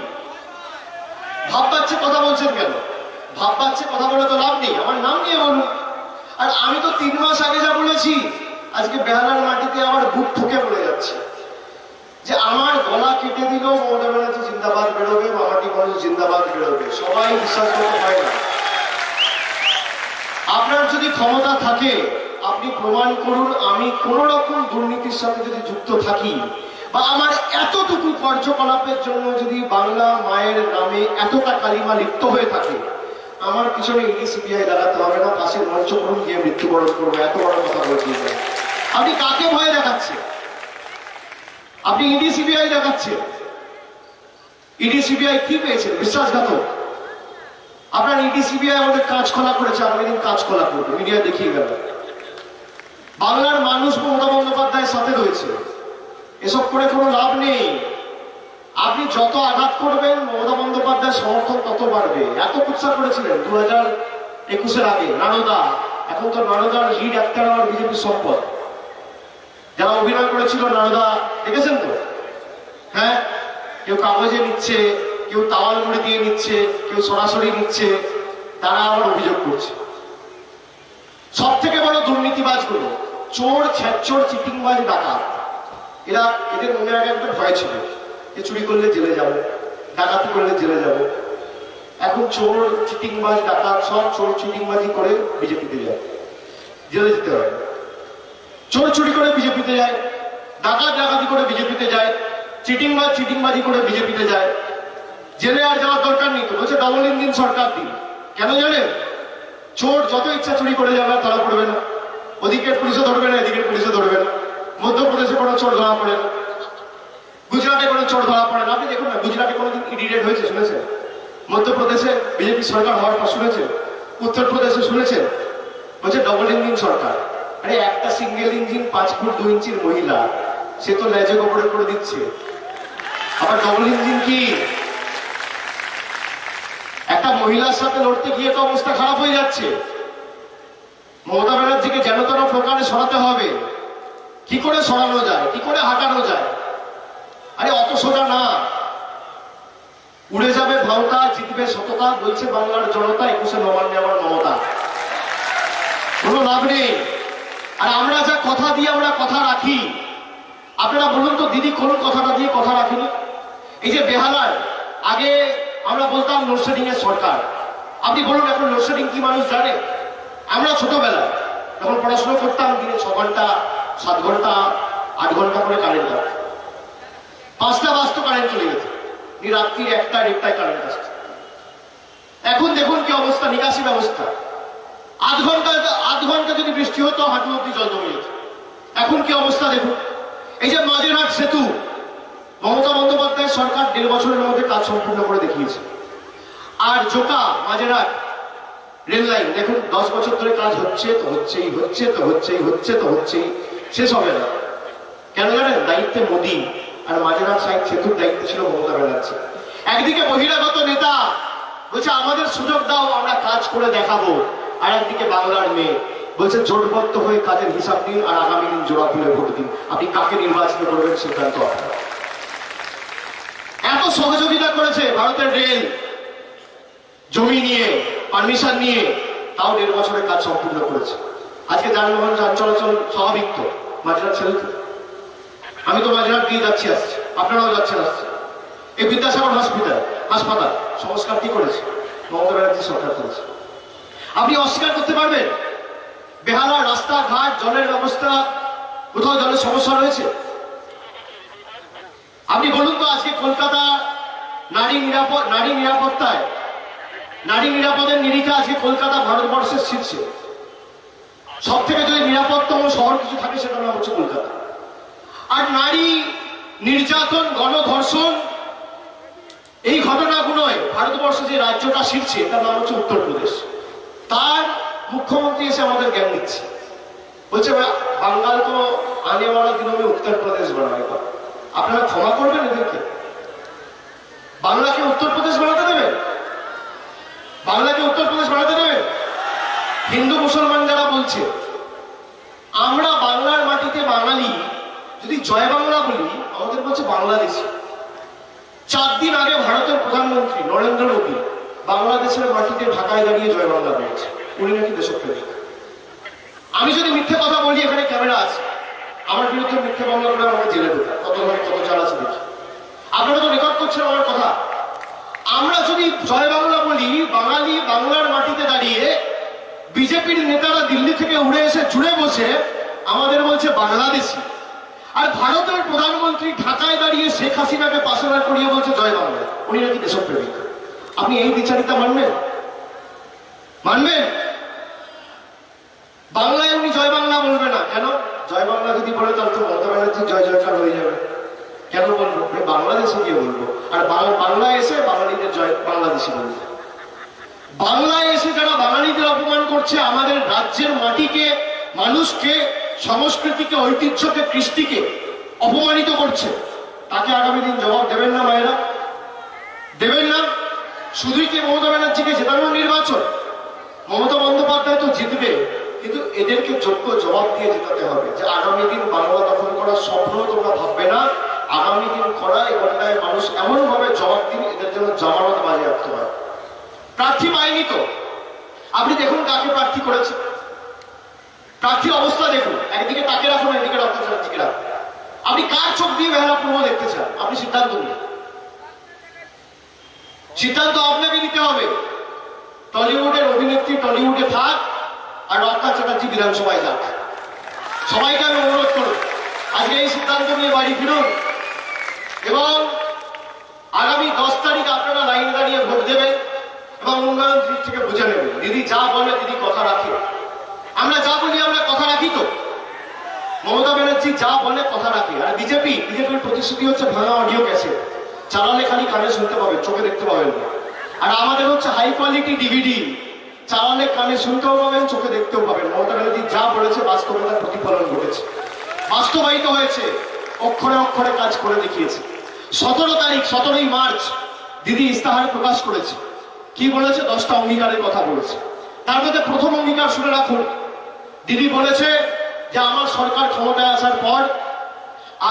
ভাব পাচ্ছে কথা বলছেন কেন? ভাব পাচ্ছে কথা বলে তো লাভ নেই, আমার নাম নিয়ে বলুন। আর আমি তো 3 মাস আগে যা বলেছি, আজকে বেহালার মাটিতে আমার বুক ঠুকে পড়ে যাচ্ছে, যে আমার গলা কেটে দিলেও মমতা ব্যানার্জি জিন্দাবাদ বেরোবে, মামাটি মানুষ জিন্দাবাদ বেরোবে। সবাই বিশ্বাস করতে হয় না। আপনার যদি ক্ষমতা থাকে, আপনি প্রমাণ করুন আমি কোন রকম দুর্নীতির সাথে যদি যুক্ত থাকি, বা আমার এতটুকু কার্যকলাপের জন্য যদি বাংলা মায়ের নামে এতটা কালিমা লিপ্ত হয়ে থাকে, আমার পিছনে ইডি সিবিআই লাগাতে হবে না, পাশের মঞ্চ করুন, গিয়ে মৃত্যুবরণ করবো। এত বড় কথা বলতে চাই। আপনি কাকে ভয় দেখাচ্ছেন? আপনি ইডি সিবিআই দেখাচ্ছেন। ইডি সিবিআই কি পেয়েছেন? বিশ্বাসঘাতক। আপনার ইডি সিবিআই আমাদের কাজ খোলা করেছে, আগামী দিন কাজ খোলা করবে, মিডিয়া দেখিয়ে গেল। বাংলার মানুষ মমতা বন্দ্যোপাধ্যায়ের সাথে রয়েছে, এসব করে কোনো লাভ নেই। আপনি যত আঘাত করবেন মমতা বন্দ্যোপাধ্যায়ের সমর্থন তত বাড়বে। এত কুৎসা করেছিলেন 2021-এর আগে নারদা, এখন তো নারদার লিড অ্যাক্টর আমার বিজেপির সম্পদ। যারা অভিনয় করেছিল নারদা, দেখেছেন তো? হ্যাঁ, কেউ কাগজে নিচ্ছে, কেউ তাওয়াল মুড়ি দিয়ে নিচ্ছে, কেউ সরাসরি নিচ্ছে, তারা আবার অভিযোগ করছে। সব থেকে বড় দুর্নীতিবাজ গুলো চোর, ছ্যাচোর, চিটিংবাজ, ডাকাত, এরা, এদের মনে আগে একটা ভয় ছিল যে চুরি করলে জেলে যাব, ডাকাতি করলে জেলে যাব। এখন চোর, চিটিংবাজ, ডাকাত সব চোর চিটিংবাজি করে বিজেপিতে যায়, জেলে যেতে হয়। চোর চুরি করে বিজেপিতে যায়, ডাকাত ডাকাতি করে বিজেপিতে যায়, চিটিংবাজ চিটিংবাজি করে বিজেপিতে যায়। জেলে আর যাওয়ার দরকার নেই তো, বলছে ডবল ইঞ্জিন সরকার দিন। কেন জানেন? চোর যত ইচ্ছা চুরি করে যাবে, ধরা পড়বে না। ওদিকের পুলিশে ধরবে না, এদিকের পুলিশে ধরবে না। মধ্যপ্রদেশে কোনো চোর ধরা পড়ে না, গুজরাটে কোনো চোর ধরা পড়ে না। আপনি দেখুন না, গুজরাটে কোনোদিন ইডি রেড হয়েছে শুনেছেন? মধ্যপ্রদেশে বিজেপি সরকার হওয়ার পর শুনেছেন? উত্তরপ্রদেশে শুনেছেন? বলছে ডবল ইঞ্জিন সরকার। আরে একটা সিঙ্গেল ইঞ্জিন 5 ফুট 2 ইঞ্চির মহিলা, সে তো লেজে গোবরে করে দিচ্ছে, আবার ডবল ইঞ্জিন কি? একটা মহিলার সাথে লড়তে গিয়ে তো অবস্থা খারাপ হয়ে যাচ্ছে। মমতা ব্যানার্জিকে যেন তেন প্রকারে সরাতে হবে। কি করে সরানো যায়, কি করে হাঁটানো যায়? আরে অত সোজা না। উড়ে যাবে ভাওতা, জিতবে সততা, বলছে বাংলার জনতা। 21শে নবান্নে আমার মমতা, কোনো লাভ নেই। আর আমরা যা কথা দিয়ে আমরা কথা রাখি, আপনারা বলুন তো দিদি কোন কথাটা দিয়ে কথা রাখিনি? এই যে বেহালায় আগে আমরা বলতাম লোডশেডিং এর সরকার, আপনি বলুন এখন লোডশেডিং কি মানুষ জানে? আমরা ছোটবেলা যখন পড়াশোনা করতাম, দিনে 6 ঘন্টা 7 ঘন্টা 8 ঘন্টা করে কারেন্ট আসতো, 5টা বাজতো কারেন্ট চলে গেছে, রাত্রির 1টা 1টায় কারেন্ট আসছে। এখন দেখুন কি অবস্থা, নিকাশি ব্যবস্থা। আধ ঘন্টা যদি বৃষ্টি হতো হাঁটু অব্দি জল জমে যেত। এখন কি অবস্থা দেখুন। এই যে মাঝেরহাট সেতু, মমতা বন্দ্যোপাধ্যায় সরকার 1.5 বছরের মধ্যে কাজ সম্পূর্ণ করে দেখিয়েছে। আর জোকা মাঝেরহাট রেল লাইন দেখুন, 10 বছর ধরে কাজ হচ্ছে তো হচ্ছেই, হচ্ছে তো হচ্ছেই, হচ্ছে তো হচ্ছেই, শেষ হবে না। কেন জানেন? দায়িত্বে মোদী, আর মাঝেরহাট সাইড সেতুর দায়িত্ব ছিল মমতা ব্যানার্জি। একদিকে বহিরাগত নেতা বলছে আমাদের সুযোগ দাও, আমরা কাজ করে দেখাবো, আর একদিকে বাংলার মেয়ে বলছে জোটবদ্ধ হয়ে কাজের হিসাব দিন আর আগামী দিন জোড়া খুলে ভোট দিন। আপনি কাকে নির্বাচিত করবেন সিদ্ধান্ত আপনার। এত সহযোগিতা করেছে ভারতের রেল, জমি নিয়ে, পারমিশন নিয়ে, তাও 1.5 বছরের কাজ সম্পূর্ণ করেছে। আজকে যানবাহন যান চলাচল স্বাভাবিক তো, মাঝরাত ছেলে তো, আমি তো মাঝরাত দিয়ে যাচ্ছি আসছি, আপনারাও যাচ্ছেন আসছে। এই বিদ্যাসাগর হাসপাতাল সংস্কার কি করেছে? মমতা ব্যানার্জি সরকার করেছে। আপনি অস্বীকার করতে পারবেন বেহালা রাস্তাঘাট, জলের ব্যবস্থা, কোথাও জলের সমস্যা রয়েছে? আপনি বলুন তো, আজকে কলকাতা নারী নিরাপদের নিরিখে আজকে কলকাতা ভারতবর্ষের শীর্ষে। সব থেকে যদি নিরাপত্তম শহর কিছু থাকে সেটার নাম হচ্ছে কলকাতা। আর নারী নির্যাতন, গণধর্ষণ, এই ঘটনাগুলোয় ভারতবর্ষে যে রাজ্যটা শীর্ষে তার নাম হচ্ছে উত্তরপ্রদেশ। তার মুখ্যমন্ত্রী এসে আমাদের জ্ঞান দিচ্ছে, বলছে বাঙ্গাল তো আনেওয়ালা দিনও উত্তরপ্রদেশ বানাবে। আপনারা ক্ষমা করবেন এদেরকে? বাংলাকে উত্তরপ্রদেশ বানাতে দেবেন? বাংলাকে উত্তরপ্রদেশ বানাতে দেবেন? হিন্দু মুসলমান যারা বলছে আমরা বাংলার মাটিতে বাঙালি, যদি জয় বাংলা বলি আমাদের বলছে বাংলাদেশি। 4 দিন আগে ভারতের প্রধানমন্ত্রী নরেন্দ্র মোদী বাংলাদেশের মাটিতে ঢাকায় দাঁড়িয়ে জয় বাংলা বলেছে। উনি নাকি দেশপ্রেমিক। আমি যদি মিথ্যে কথা বলি, এখানে ক্যামেরা আছে, আমার বিরুদ্ধে মিথ্যে মামলা করে আমাকে জেলে ঢোকা, কত চাল আছে দেখি। আপনারা তো রেকর্ড করছেন আমার কথা। আমরা যদি জয় বাংলা বলি, বাঙালি বাংলার মাটিতে দাঁড়িয়ে, বিজেপির নেতারা দিল্লি থেকে উড়ে এসে জুড়ে বসে আমাদের বলছে বাংলাদেশি। আর ভারতের প্রধানমন্ত্রী ঢাকায় দাঁড়িয়ে শেখ হাসিনাকে পাশারা করিয়ে বলছে জয় বাংলা, উনি নাকি দেশপ্রেমিক। আপনি এই বিচারিতা মানবেন? বাংলায় উনি জয় বাংলা বলবে না কেন? জয় বাংলা যদি বলে তাহলে তো মমতা ব্যানার্জি জয় জয়কার হয়ে যাবে। কেন বলবো? বাংলাদেশে গিয়ে বলবো। আর বাংলায় এসে বাঙালিদের জয় বাংলাদেশি বলবো। বাংলায় এসে যারা বাঙালিদের অপমান করছে, আমাদের রাজ্যের মাটিকে, মানুষকে, সংস্কৃতিকে, ঐতিহ্যকে, কৃষ্টিকে অপমানিত করছে, তাকে আগামী দিন জবাব দেবেন না মায়েরা? দেবেন না? শুধুই কি মমতা ব্যানার্জিকে জেতানোর নির্বাচন? মমতা বন্দ্যোপাধ্যায় তো জিতবে, কিন্তু এদেরকে যোগ্য জবাব দিয়ে জেতাতে হবে যে আগামী দিন বাংলা দখল করার স্বপ্ন তোমরা ভাববে না। আগামী দিন করা এই ঘটনায় মানুষ এমন ভাবে জবাব দিন এদের জন্য জামানত বাজেয়াপ্ত হয়। প্রার্থী পায়নি তো, আপনি দেখুন কাকে প্রার্থী করেছে, প্রার্থীর অবস্থা দেখুন। একদিকে তাকে রাখুন, একদিকে রক্তচার দিকে রাখুন। আপনি কার চোখ দিয়ে বেহালা পূর্ব দেখতে চান? আপনি সিদ্ধান্ত নিন। সিদ্ধান্ত আপনাকে নিতে হবে। টলিউডের অভিনেত্রী টলিউডে থাক, আর রত্না চ্যাটার্জি বিধানসভায় যাক। সবাইকে আমি অনুরোধ করব, আজকে এই সিদ্ধান্ত নিয়ে বাড়ি ফিরুন এবং আগামী 10 তারিখ আপনারা লাইনে দাঁড়িয়ে ভোট দেবেন এবং উন্নয়ন দিক থেকে বুঝে নেবেন। দিদি যা বলে দিদি কথা রাখে। আমরা যা বলি আমরা কথা রাখি তো? মমতা ব্যানার্জি যা বলে কথা রাখে। আর বিজেপির প্রতিশ্রুতি হচ্ছে ভাঙা অডিও ক্যাসেট, চালালে খালি কানে শুনতে পাবেন, চোখে দেখতে পাবেন না। আর আমাদের হচ্ছে হাই কোয়ালিটি ডিভিডি, চালালে কানে শুনতেও পাবেন, চোখে দেখতেও পাবেন। মমতা ব্যানার্জি যা বলেছে বাস্তবে তার প্রতিফলন ঘটেছে, বাস্তবায়িত হয়েছে, অক্ষরে অক্ষরে কাজ করে দেখিয়েছে। 17ই মার্চ দিদি ইস্তাহার প্রকাশ করেছে। কি বলেছে? 10টা অঙ্গীকারের কথা বলেছে। তার মধ্যে প্রথম অঙ্গীকার শুনে রাখুন। দিদি বলেছে যে আমার সরকার ক্ষমতায় আসার পর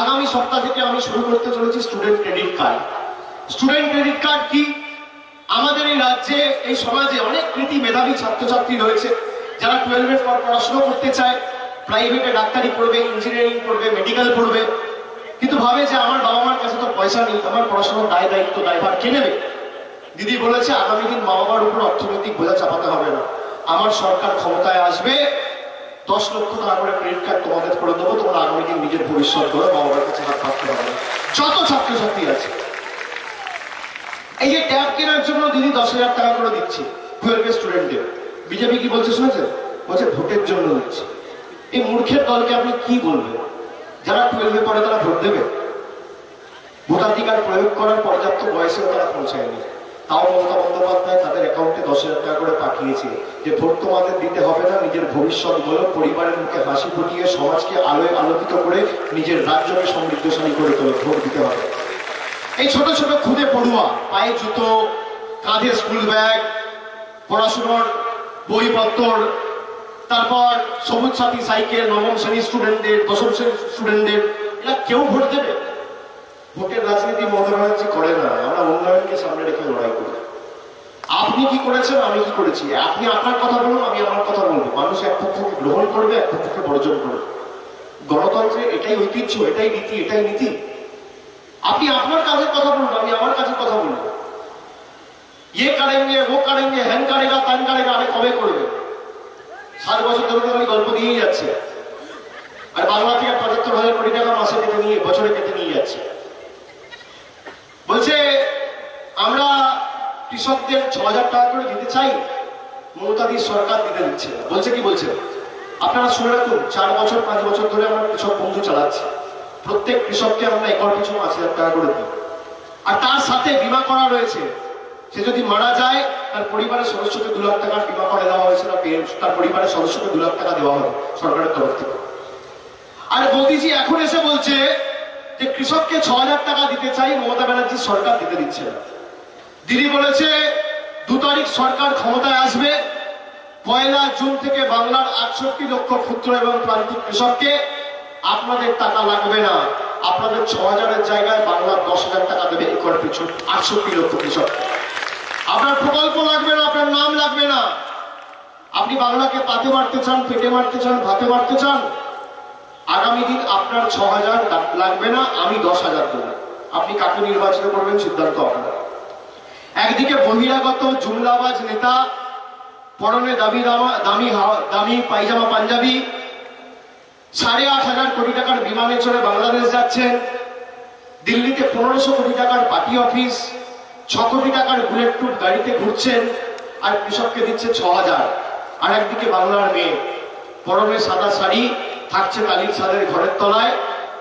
আগামী সপ্তাহ থেকে আমি শুরু করতে চলেছি student credit card. Student credit card কি? আমাদের এই রাজ্যে, এই সমাজে অনেক কৃতি মেধাবী ছাত্রছাত্রী রয়েছে যারা 12-এর পর পড়াশোনা করতে চায়, প্রাইভেটে ডাক্তারি পড়বে, ইঞ্জিনিয়ারিং পড়বে, মেডিকেল পড়বে, কিন্তু ভাবে যে আমার বাবা মার কাছে তো পয়সা নেই, আমার পড়াশোনার দায়ভার কে নেবে? দিদি বলেছে আগামী দিন মা বাবার উপর অর্থনৈতিক বোঝা চাপাতে হবে না। আমার সরকার ক্ষমতায় আসবে, 10 লক্ষ টাকা করে ক্রেডিট কার্ড তোমাদের করে দেবো, তোমরা আগামী দিন নিজের ভবিষ্যৎ করে মা বাবার কাছে হাত পাততে হবে না। যত ছাত্রছাত্রী আছে, এই যে ট্যাব কেনার জন্য দিদি 10,000 টাকা করে দিচ্ছে 12 স্টুডেন্টদের। বিজেপি কি বলছে শুনেছেন? বলছে ভোটের জন্য দিচ্ছে। এই মূর্খের দলকে আপনি কি বলবেন? যারা 12-এ পড়ে তারা ভোট দেবে? ভোটাধিকার প্রয়োগ করার পর্যাপ্ত বয়সেও তারা পৌঁছায়নি। তাও মমতা বন্দ্যোপাধ্যায় তাদের অ্যাকাউন্টে 10,000 টাকা করে পাঠিয়েছে যে ভোট তোমাদের দিতে হবে না, নিজের ভবিষ্যৎ বলো, পরিবারের মুখে হাসি ফুটিয়ে সমাজকে আলোয় আলোকিত করে নিজের রাজ্যকে সমৃদ্ধশালী করে তোলো, ভোট দিতে হবে। এই ছোট ছোট খুদে পড়ুয়া, পায়ে জুতো, কাঁধে স্কুল ব্যাগ, পড়াশোনার বইপত্র, তারপর সবুজ সাথী সাইকেল, নবম শ্রেণীর স্টুডেন্টদের, দশম শ্রেণীর স্টুডেন্টদের, এরা কেউ ভোট দেবে? ভোটের রাজনীতি মমতা ব্যানার্জি করে না। আমরা উন্নয়নকে সামনে রেখে লড়াই করি। আপনি কি করেছেন, আমি কি করেছি, আপনি আপনার কথা বলুন, আমি আমার কথা বলবো। মানুষ এক পক্ষকে গ্রহণ করবে, এক পক্ষকে বর্জন করবে। গণতন্ত্রে এটাই ঐতিহ্য, এটাই রীতি, এটাই নীতি। আপনি আপনার কাজের কথা বলুন, আমি আমার কাজের কথা বলবো। ইয়ে করেঙ্গে, ও করেঙ্গে, হ্যান করেগা, ত্যান করেগা, আরে কবে করবে? 7 বছর ধরে আমি গল্প দিয়েই যাচ্ছে। আর বাংলা থেকে 75,000 কোটি টাকা মাসে কেটে নিয়ে, বছরে কেটে নিয়ে যাচ্ছে। বলছে আমরা কৃষকদের 6,000 টাকা করে দিতে চাই, মমতাদি সরকার দিতে দিচ্ছে না। বলছে কি বলছে? আপনারা শুনে রাখুন, 4 বছর 5 বছর ধরে আমরা কৃষক বন্ধু চালাচ্ছি। প্রত্যেক কৃষককে আমরা একর পিছু 5,000 টাকা করে দিই। আর তার সাথে বীমা করা রয়েছে। সে যদি মারা যায়, তার পরিবারের সদস্যকে 2 লাখ টাকার বীমা করে দেওয়া হয়েছে, তার পরিবারের সদস্যকে 2 লাখ টাকা দেওয়া হবে সরকারের তরফ থেকে। আর মোদীজি এখন এসে বলছে যে কৃষককে 6,000 টাকা দিতে চাই, মমতা ব্যানার্জির সরকার দিতে দিচ্ছে না। দিদি বলেছে 2 তারিখ সরকার ক্ষমতায় আসবে, 1 জুন থেকে বাংলার 68 লক্ষ ক্ষুদ্র এবং প্রান্তিক কৃষককে আপনাদের টাকা লাগবে না, আপনাদের 6,000-এর জায়গায় বাংলা 10,000 টাকা দেবে একর পিছু 68 লক্ষ কৃষককে। আপনার প্রকল্প লাগবে না, আপনার নাম লাগবে না। আপনি বাংলাকে পাতে মারতে চান, পেটে মারতে চান, ভাতে মারতে চান, আগামী দিন আপনার 6,000 লাগবে না, আমি 10,000 দেবো। আপনি কাকে নির্বাচিত করবেন সিদ্ধান্ত আপনার। একদিকে বহিরাগত জুমলাবাজ নেতা, পরনে দামি পায়জামা পাঞ্জাবি, 8,500 কোটি টাকার বিমানে চড়ে বাংলাদেশ যাচ্ছেন। দিল্লিতে 1500 কোটি টাকার পার্টি অফিস, 6 কোটি টাকার বুলেট প্রুফ গাড়িতে ঘুরছেন, আর কৃষককে দিচ্ছে 6,000। আর একদিকে বাংলার মেয়ে, পরনে সাদা শাড়ি, থাকছে টালির ছাদের ঘরের তলায়,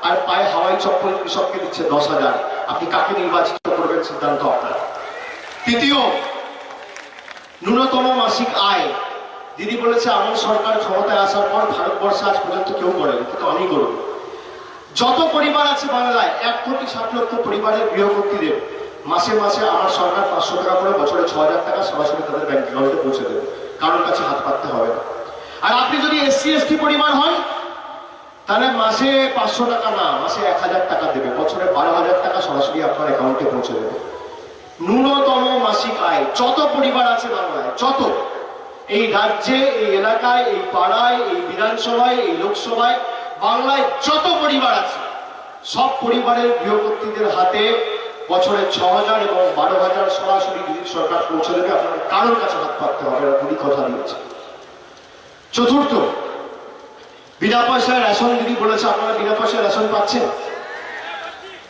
আর পায়ে হাওয়াই চপ্পল, কৃষককে দিচ্ছে 10,000। আপনি কাকে নির্বাচিত করবেন সিদ্ধান্ত আপনার। তৃতীয়, ন্যূনতম মাসিক আয়। দিদি বলেছে আমার সরকার ক্ষমতায় আসার পর ভারতবর্ষে আজ পর্যন্ত কেউ করেনি, কিন্তু আমি করব। যত পরিবার আছে বাংলায়, 1,60,00,000 পরিবারের গৃহকর্তীদের মাসে মাসে আমার সরকার 500 টাকা করে, বছরে 6,000 টাকা সরাসরি তাদের ব্যাংক অ্যাকাউন্টে পৌঁছে দেবে। কারোর কাছে হাত পাততে হবে না। আর আপনি যদি SC/ST পরিবার হন, তাহলে মাসে 500 টাকা না, মাসে 1,000 টাকা দেবে, বছরে 12,000 টাকা সরাসরি আপনার অ্যাকাউন্টে পৌঁছে দেবে। ন্যূনতম মাসিক আয়। যত পরিবার আছে বাংলায়, যত এই রাজ্যে, এই এলাকায়, এই পাড়ায়, এই বিধানসভায়, এই লোকসভায়, বাংলায় যত পরিবার আছে, সব পরিবারের গৃহকর্তীদের হাতে বছরে 6,000 এবং 12,000 সরাসরি দিদির সরকার পৌঁছে দেবে। আপনাদের কারোর কাছে হাত পাততে হবে না, দিদি কথা দিয়েছে। চতুর্থ, বিনা পয়সায় রেশন। দিদি বলেছে আপনারা বিনা পয়সায় রেশন পাচ্ছেন?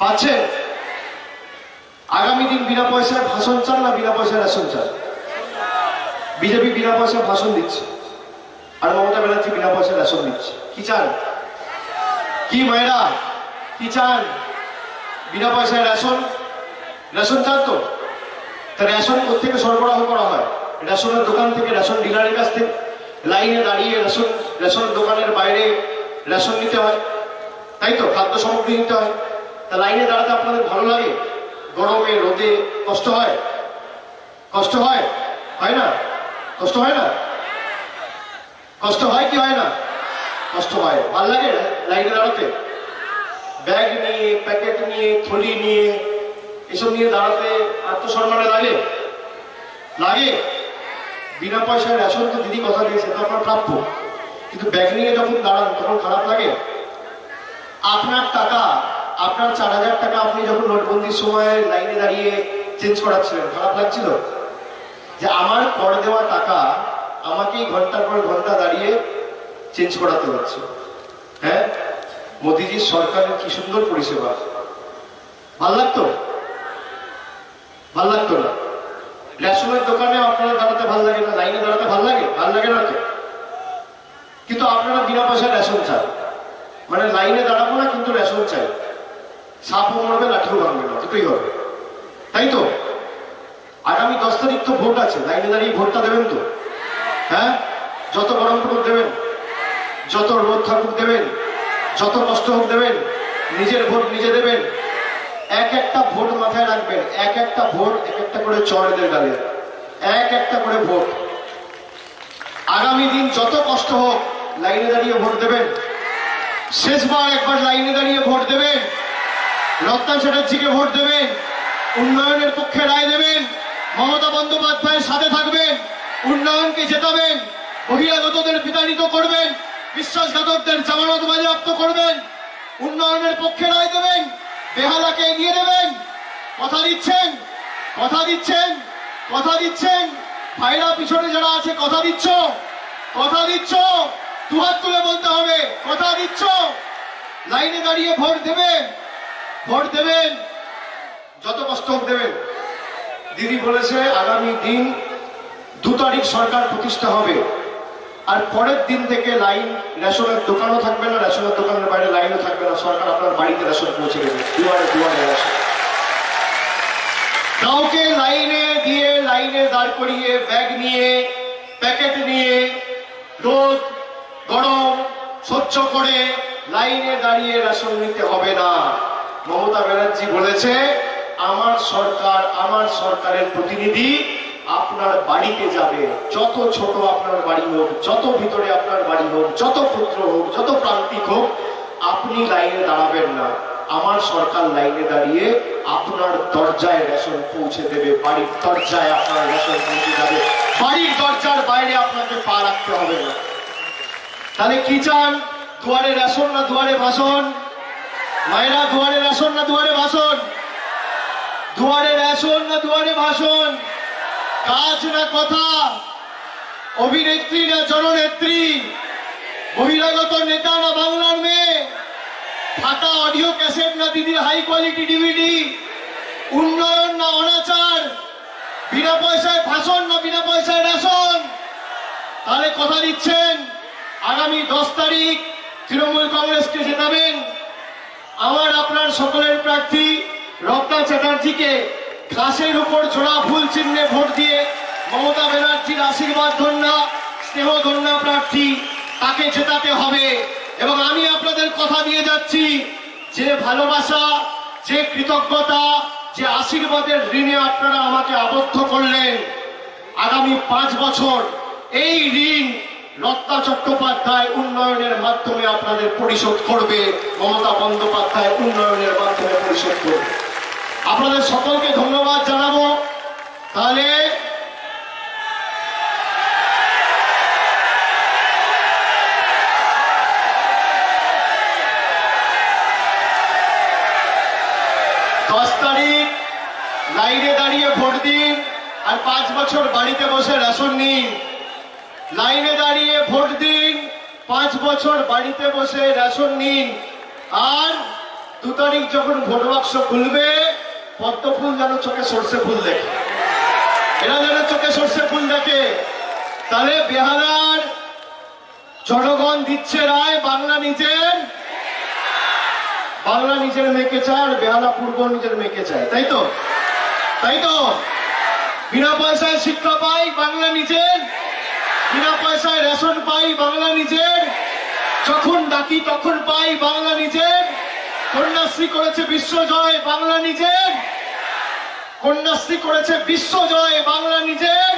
পাচ্ছেন? আগামী দিন বিনা পয়সায় ভাষণ চান না বিনা পয়সায় রেশন চান? বিজেপি বিনা পয়সায় ভাষণ দিচ্ছে, আর মমতা ব্যানার্জি বিনা পয়সায় রেশন দিচ্ছে। কি চান? কি মায়েরা কি চান? বিনা পয়সায় রেশন। রেশন চান তো? তা রেশন কোথেকে সরবরাহ করা হয়? রেশনের দোকান থেকে, রেশন ডিলারের কাছ থেকে। লাইনে দাঁড়িয়ে রেশনের দোকানের বাইরে রেশন নিতে হয়, তাই তো? খাদ্য সামগ্রী নিতে হয়। তা লাইনে দাঁড়াতে আপনাদের ভালো লাগে? গরমে রোদে কষ্ট হয়? কষ্ট হয়? হয় না? কষ্ট হয় না? কষ্ট হয় কি হয় না? কষ্ট হয়। ভালো লাগে লাইনে দাঁড়াতে? ব্যাগ নিয়ে, প্যাকেট নিয়ে, থলি নিয়ে, এসব নিয়ে দাঁড়াতে আত্মসম্মানে লাগে? লাগে? বিনা পয়সায় রেশন তো দিদি কথা দিয়েছে, তো আপনার প্রাপ্য। কিন্তু ব্যাগ নিয়ে যখন দাঁড়ান তখন খারাপ লাগে? আপনার টাকা, আপনার 4,000 টাকা আপনি যখন নোটবন্দির সময় লাইনে দাঁড়িয়ে চেঞ্জ করাচ্ছিলেন, খারাপ লাগছিল যে আমার কর দেওয়া টাকা আমাকেই ঘন্টার পর ঘন্টা দাঁড়িয়ে চেঞ্জ করাতে হচ্ছে? হ্যাঁ, মোদিজির সরকারের কি সুন্দর পরিষেবা। ভাল লাগতো? ভাল লাগতো না? রেশনের দোকানে আপনারা দাঁড়াতে ভাল লাগে না? লাইনে দাঁড়াতে ভাল লাগে? ভাল লাগে না তো? কিন্তু আপনারা বিনা পয়সায় রেশন চান, মানে লাইনে দাঁড়াবো না কিন্তু রেশন চাই। সাপও মরবে, লাঠিও ভাঙবে না, দুটোই হবে, তাই তো? আগামী 10 তারিখ তো ভোট আছে, লাইনে দাঁড়িয়ে ভোটটা দেবেন তো? হ্যাঁ, যত গরম পড়ুক দেবেন, যত রোদ থাকুক দেবেন, যত কষ্ট হোক দেবেন, নিজের ভোট নিজে দেবেন। এক একটা ভোট মাথায় রাখবেন, এক একটা ভোট এক একটা করে চড় এদের গালে, এক একটা করে ভোট। আগামী দিন যত কষ্ট হোক লাইনে দাঁড়িয়ে ভোট দেবেন। শেষবার একবার লাইনে দাঁড়িয়ে ভোট দেবেন। রত্না চ্যাটার্জিকে ভোট দেবেন। উন্নয়নের পক্ষে রায় দেবেন। মমতা বন্দ্যোপাধ্যায়ের সাথে থাকবেন। উন্নয়নকে জেতাবেন। বহিরাগতদের বিতাড়িত করবেন। বিশ্বাসঘাতকদের জামানত বাজেয়াপ্ত করবেন। উন্নয়নের পক্ষে রায় দেবেন। বেহালাকে এগিয়ে দেবেন। কথা দিচ্ছেন? কথা দিচ্ছেন? কথা দিচ্ছেন? ভাইরা পিছনে যারা আছে কথা দিচ্ছ? কথা দিচ্ছ? দুহাত তুলে বলতে হবে কথা দিচ্ছ? লাইনে দাঁড়িয়ে ভোট দেবেন। ভোট দেবেন। যত কষ্ট হোক দেবেন। দিদি বলেছে আগামী দিন 2 তারিখ সরকার প্রতিষ্ঠা হবে, আর পরের দিন থেকে লাইন, রেশনের দোকানও থাকবে না, রেশনের দোকানের বাইরে লাইনও থাকবে না। সরকার আপনার বাড়িতে রেশন পৌঁছে দেবে, দুয়ারে দুয়ারে রেশন। কাউকে লাইনে দিয়ে, লাইনে দাঁড় করিয়ে, ব্যাগ নিয়ে, প্যাকেট নিয়ে, রোদ গরম সহ্য করে লাইনে দাঁড়িয়ে রেশন নিতে হবে না। মমতা ব্যানার্জি বলেছে আমার সরকার, আমার সরকারের প্রতিনিধি আপনার বাড়িতে যাবে। যত ছোট আপনার বাড়ি হোক, যত ভিতরে আপনার বাড়ি হোক, যত ক্ষুদ্র হোক, যত প্রান্তিক হোক, আপনি লাইনে দাঁড়াবেন না। আমার সরকার লাইনে দাঁড়িয়ে আপনার দরজায় রেশন পৌঁছে দেবে। বাড়ির দরজায় আপনার রেশন পৌঁছে যাবে। বাড়ির দরজার বাইরে আপনাকে পা রাখতে হবে না। তাহলে কি চান? দুয়ারে রেশন না দুয়ারে ভাষণ? মায়েরা, দুয়ারে রেশন না দুয়ারে ভাষণ? দুয়ারে রেশন না দুয়ারে ভাষণ? কাজ না কথা? অভিনেত্রী না জননেত্রী? বহিরাগত নেতা না বাংলার মেয়ে? ফাটা অডিও ক্যাসেট না দিদির হাই কোয়ালিটি ডিভিডি? উন্নয়ন না অনাচার? বিনা পয়সায় ভাষণ না বিনা পয়সায় রেশন? তাহলে কথা দিচ্ছেন আগামী 10 তারিখ তৃণমূল কংগ্রেসকে জেতাবেন। আমার আপনার সকলের প্রার্থী রত্না চ্যাটার্জিকে ঘাসের উপর জোড়া ফুল চিহ্নে ভোট দিয়ে মমতা ব্যানার্জির আশীর্বাদ ধন্যা, স্নেহ ধন্যা প্রার্থী, তাকে জেতাতে হবে। এবং আমি আপনাদের কথা দিয়ে যাচ্ছি, যে ভালোবাসা, যে কৃতজ্ঞতা, যে আশীর্বাদের ঋণে আপনারা আমাকে আবদ্ধ করলেন, আগামী 5 বছর এই ঋণ রত্না চট্টোপাধ্যায় উন্নয়নের মাধ্যমে আপনাদের পরিশোধ করবে। মমতা বন্দ্যোপাধ্যায় উন্নয়নের মাধ্যমে পরিশোধ করবে। আপনাদের সকলকে ধন্যবাদ জানাবো। তাহলে লাইনে দাঁড়িয়ে ভোট দিন, আর 5 বছর বাড়িতে বসে রেশন নিন। লাইনে দাঁড়িয়ে ভোট দিন, 5 বছর বাড়িতে বসে রেশন নিন। আর 2 তারিখ যখন ভোট বাক্স খুলবে, পদ্ম ফুল যেন চোখে সর্ষে ফুল দেখে, এরা যেন চোখে সর্ষে ফুল দেখে। তাহলে বেহালার জনগণ দিচ্ছে রায়, বাংলা নিজের, বাংলা নিজের মেয়েকে চায়, আর বেহালা পূর্ব নিজের মেয়েকে চায়, তাই তো? তাই তো? বিনা পয়সায় শিক্ষা পাই, বাংলা নিজের। বিনা পয়সায় রেশন পাই, বাংলা নিজের। যখন ডাকি তখন পাই, বাংলা নিজের। কন্যাশ্রী করেছে বিশ্বজয়, বাংলা নিজের। কন্যাশ্রী করেছে বিশ্বজয়, বাংলা নিজের।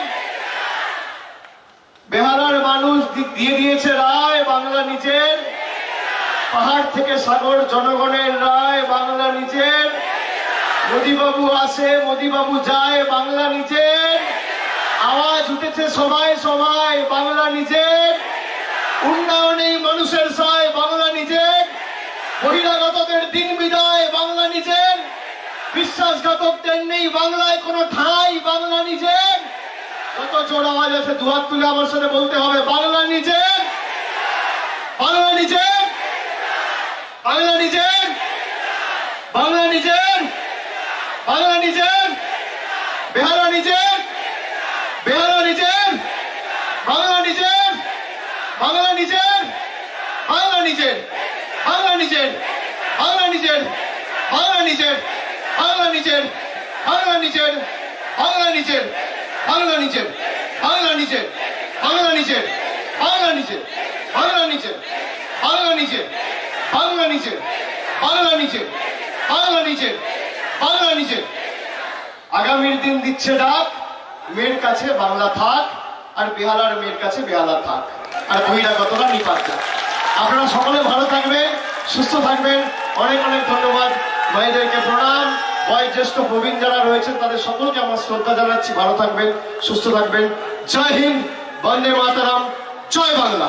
বেহালার মানুষ দিয়ে দিয়েছে রায়, বাংলা নিজের। পাহাড় থেকে সাগর জনগণের রায়, বাংলা নিজের। মোদিবাবু আসে, মোদিবাবু যায়, বাংলা নিজের। আওয়াজ উঠেছে সবাই সবাই, বাংলা নিজের। উন্নয়নেই মানুষের সায়, বাংলা নিজের। বহিরাগতদের দিন বিদায়, বাংলা নিজের। বিশ্বাসঘাতকদের নেই বাংলায় কোনো ঠাঁই, বাংলা নিজের। কত জোর আওয়াজ আছে, দুহাত তুলে আমার সাথে বলতে হবে, বাংলা নিজের। বাংলা নিজের। বাংলা নিজের। বাংলা নিজের। বাংলা নিজের। বেহালা নিজের। বেহালা নিজের। বাংলা নিজের। বাংলা নিজের। বাংলা নিজের। বাংলা নিজের। বাংলা নিজের। বাংলা নিজের। বাংলা নিজের। বাংলা নিজের। বাংলা নিজের। বাংলা নিজের। বাংলা নিজের। বাংলা নিজের। বাংলা নিজের। বাংলা নিজের। বাংলা নিজের। বাংলা নিজের। বাংলা নিজের। বাংলা নিজের। বাংলা নিজের। আগামীর দিন দিচ্ছে ডাক, মেয়ের কাছে বাংলা থাক, আর বেহালার মেয়ের কাছে বেহালা থাক, আর বহিরাগতরা নিপাত যাক। আপনারা সকলে ভালো থাকবেন, সুস্থ থাকবেন। অনেক অনেক ধন্যবাদ, ভাইদেরকে প্রণাম। বয়োজ্যেষ্ঠ প্রবীণ যারা রয়েছেন তাদের সকলকে আমার শ্রদ্ধা জানাচ্ছি। ভালো থাকবেন, সুস্থ থাকবেন। জয় হিন্দ, বন্দে মাতারাম, জয় বাংলা।